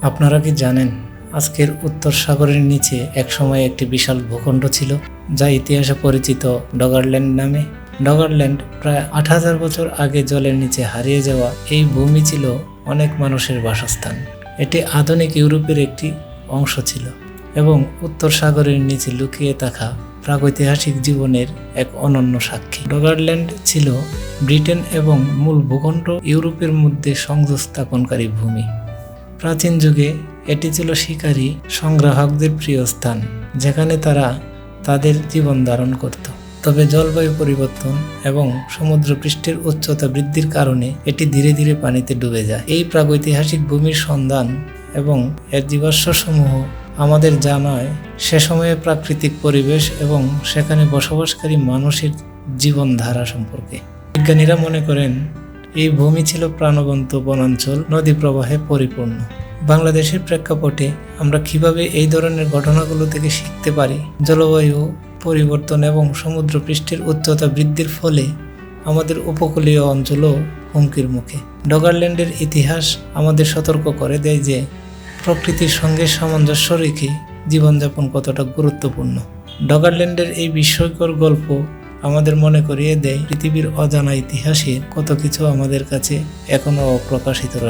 আপনারা কি জানেন আজকের উত্তর সাগরের নিচে একসময় একটি বিশাল ভূখণ্ড ছিল, যা ইতিহাসে পরিচিত ডগারল্যান্ড নামে। ডগারল্যান্ড প্রায় ৮,০০০ বছর আগে জলের নিচে হারিয়ে যাওয়া এই ভূমি ছিল অনেক মানুষের বাসস্থান। এটি আধুনিক ইউরোপের একটি অংশ ছিল এবং উত্তর সাগরের নিচে লুকিয়ে থাকা প্রাগৈতিহাসিক জীবনের এক অনন্য সাক্ষী। ডগারল্যান্ড ছিল ব্রিটেন এবং মূল ভূখণ্ড ইউরোপের মধ্যে সংযোগ স্থাপনকারী ভূমি। প্রাচীন যুগে এটি ছিল শিকারী সংগ্রাহকদের প্রিয় স্থান, যেখানে তারা তাদের জীবন ধারণ করত। তবে জলবায়ু পরিবর্তন এবং সমুদ্রপৃষ্ঠের উচ্চতা বৃদ্ধির কারণে এটি ধীরে ধীরে পানিতে ডুবে যায়। এই প্রাগৈতিহাসিক ভূমির সন্ধান এবং এর জীবাশ্মসমূহ আমাদের জানায় সে সময়ে প্রাকৃতিক পরিবেশ এবং সেখানে বসবাসকারী মানুষের জীবনধারা সম্পর্কে। বিজ্ঞানীরা মনে করেন এই ভূমি ছিল প্রাণবন্ত বনাঞ্চল, নদী প্রবাহে পরিপূর্ণ। বাংলাদেশের প্রেক্ষাপটে আমরা কিভাবে এই ধরনের ঘটনাগুলো থেকে শিখতে পারি? জলবায়ু পরিবর্তন এবং সমুদ্রপৃষ্ঠের উচ্চতা বৃদ্ধির ফলে আমাদের উপকূলীয় অঞ্চলও হুমকির মুখে। ডগারল্যান্ডের ইতিহাস আমাদের সতর্ক করে দেয় যে প্রকৃতির সঙ্গে সামঞ্জস্য রেখে জীবনযাপন কতটা গুরুত্বপূর্ণ। ডগারল্যান্ডের এই বিস্ময়কর গল্প আমাদের মনে করিয়ে দেয় পৃথিবীর অজানা ইতিহাসের কত কিছু আমাদের কাছে এখনো অপ্রকাশিত রয়েছে।